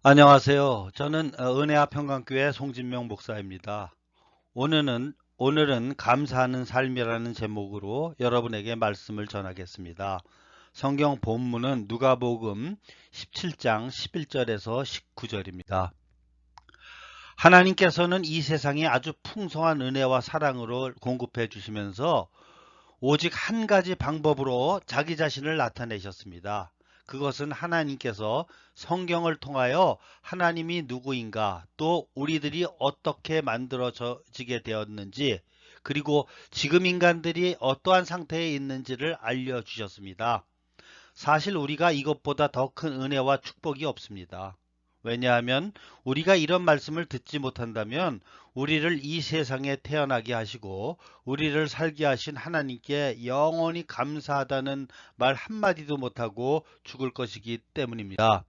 안녕하세요. 저는 은혜와 평강교회 송진명 목사입니다. 오늘은 감사하는 삶이라는 제목으로 여러분에게 말씀을 전하겠습니다. 성경 본문은 누가복음 17장 11절에서 19절입니다. 하나님께서는 이 세상에 아주 풍성한 은혜와 사랑으로 공급해 주시면서 오직 한 가지 방법으로 자기 자신을 나타내셨습니다. 그것은 하나님께서 성경을 통하여 하나님이 누구인가, 또 우리들이 어떻게 만들어지게 되었는지, 그리고 지금 인간들이 어떠한 상태에 있는지를 알려주셨습니다. 사실 우리가 이것보다 더 큰 은혜와 축복이 없습니다. 왜냐하면 우리가 이런 말씀을 듣지 못한다면 우리를 이 세상에 태어나게 하시고 우리를 살게 하신 하나님께 영원히 감사하다는 말 한마디도 못하고 죽을 것이기 때문입니다.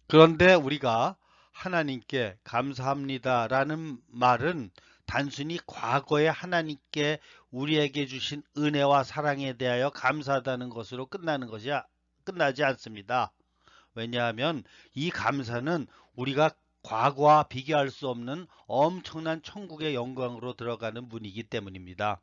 그런데 우리가 하나님께 감사합니다라는 말은 단순히 과거에 하나님께 우리에게 주신 은혜와 사랑에 대하여 감사하다는 것으로 끝나지 않습니다. 왜냐하면 이 감사는 우리가 과거와 비교할 수 없는 엄청난 천국의 영광으로 들어가는 문이기 때문입니다.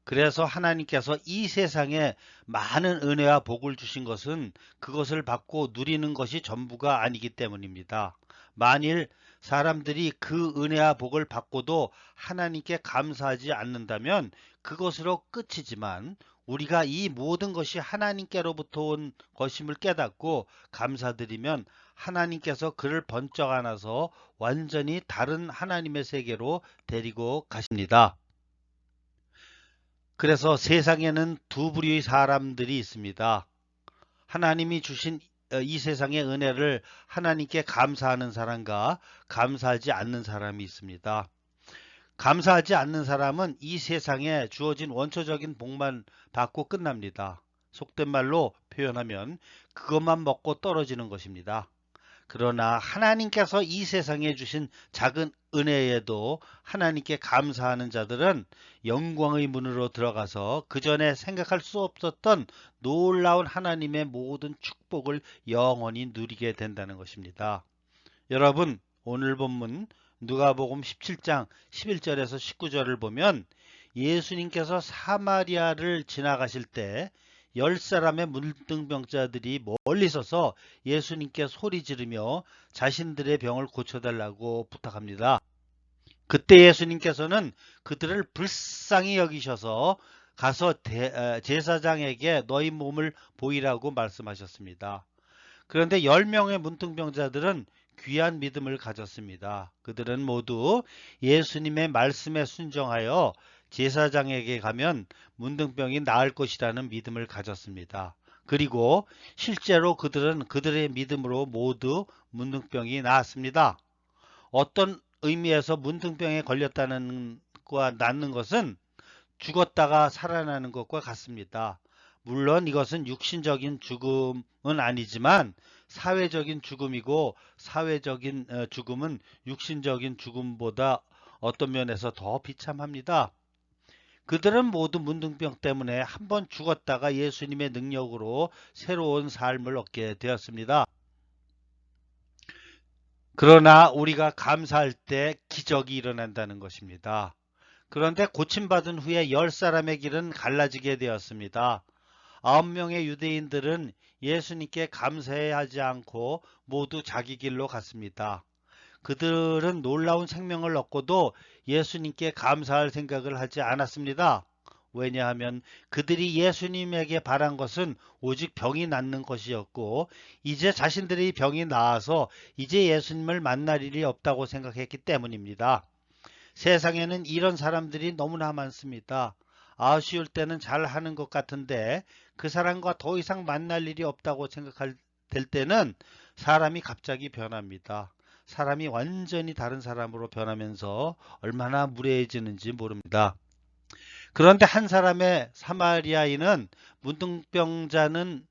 그래서 하나님께서 이 세상에 많은 은혜와 복을 주신 것은 그것을 받고 누리는 것이 전부가 아니기 때문입니다. 만일 사람들이 그 은혜와 복을 받고도 하나님께 감사하지 않는다면 그것으로 끝이지만, 우리가 이 모든 것이 하나님께로부터 온 것임을 깨닫고 감사드리면 하나님께서 그를 번쩍 안아서 완전히 다른 하나님의 세계로 데리고 가십니다. 그래서 세상에는 두 부류의 사람들이 있습니다. 하나님이 주신 이 세상의 은혜를 하나님께 감사하는 사람과 감사하지 않는 사람이 있습니다. 감사하지 않는 사람은 이 세상에 주어진 원초적인 복만 받고 끝납니다. 속된 말로 표현하면 그것만 먹고 떨어지는 것입니다. 그러나 하나님께서 이 세상에 주신 작은 은혜에도 하나님께 감사하는 자들은 영광의 문으로 들어가서 그 전에 생각할 수 없었던 놀라운 하나님의 모든 축복을 영원히 누리게 된다는 것입니다. 여러분, 오늘 본문 누가복음 17장 11절에서 19절을 보면 예수님께서 사마리아를 지나가실 때 10사람의 문둥병자들이 멀리 서서 예수님께 소리 지르며 자신들의 병을 고쳐달라고 부탁합니다. 그때 예수님께서는 그들을 불쌍히 여기셔서 가서 제사장에게 너희 몸을 보이라고 말씀하셨습니다. 그런데 10명의 문둥병자들은 귀한 믿음을 가졌습니다. 그들은 모두 예수님의 말씀에 순종하여 제사장에게 가면 문둥병이 나을 것이라는 믿음을 가졌습니다. 그리고 실제로 그들은 그들의 믿음으로 모두 문둥병이 나았습니다. 어떤 의미에서 문둥병에 걸렸다는 것과 낫는 것은 죽었다가 살아나는 것과 같습니다. 물론 이것은 육신적인 죽음은 아니지만 사회적인 죽음이고, 사회적인 죽음은 육신적인 죽음보다 어떤 면에서 더 비참합니다. 그들은 모두 문둥병 때문에 한 번 죽었다가 예수님의 능력으로 새로운 삶을 얻게 되었습니다. 그러나 우리가 감사할 때 기적이 일어난다는 것입니다. 그런데 고침받은 후에 10사람의 길은 갈라지게 되었습니다. 9명의 유대인들은 예수님께 감사해야 하지 않고 모두 자기 길로 갔습니다. 그들은 놀라운 생명을 얻고도 예수님께 감사할 생각을 하지 않았습니다. 왜냐하면 그들이 예수님에게 바란 것은 오직 병이 낫는 것이었고, 이제 자신들의 병이 나아서 이제 예수님을 만날 일이 없다고 생각했기 때문입니다. 세상에는 이런 사람들이 너무나 많습니다. 아쉬울 때는 잘하는 것 같은데 그 사람과 더 이상 만날 일이 없다고 될 때는 사람이 갑자기 변합니다. 사람이 완전히 다른 사람으로 변하면서 얼마나 무례해지는지 모릅니다. 그런데 한 사람의 문둥병자는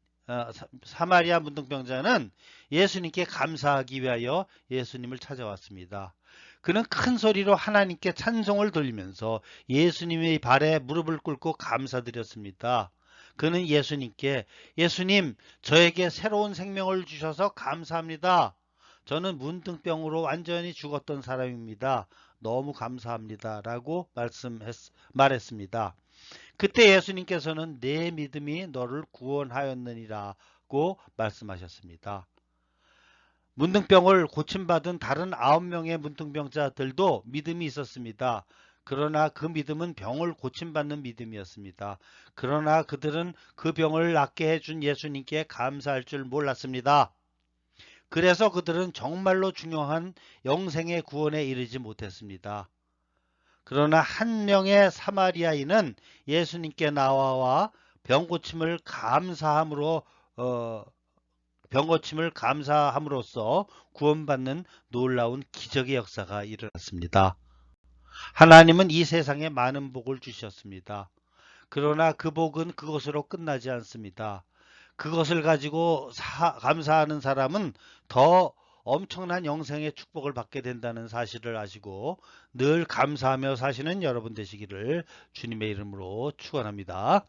사마리아 문둥병자는 예수님께 감사하기 위하여 예수님을 찾아왔습니다. 그는 큰 소리로 하나님께 찬송을 돌리면서 예수님의 발에 무릎을 꿇고 감사드렸습니다. 그는 예수님께 예수님, 저에게 새로운 생명을 주셔서 감사합니다. 저는 문둥병으로 완전히 죽었던 사람입니다. 너무 감사합니다. 라고 말했습니다. 그때 예수님께서는 내 믿음이 너를 구원하였느니라고 말씀하셨습니다. 문둥병을 고침받은 다른 9명의 문둥병자들도 믿음이 있었습니다. 그러나 그 믿음은 병을 고침받는 믿음이었습니다. 그러나 그들은 그 병을 낫게 해준 예수님께 감사할 줄 몰랐습니다. 그래서 그들은 정말로 중요한 영생의 구원에 이르지 못했습니다. 그러나 한 명의 사마리아인은 예수님께 나와 병 고침을 감사함으로써 구원받는 놀라운 기적의 역사가 일어났습니다. 하나님은 이 세상에 많은 복을 주셨습니다. 그러나 그 복은 그것으로 끝나지 않습니다. 그것을 가지고 감사하는 사람은 더 엄청난 영생의 축복을 받게 된다는 사실을 아시고 늘 감사하며 사시는 여러분 되시기를 주님의 이름으로 축원합니다.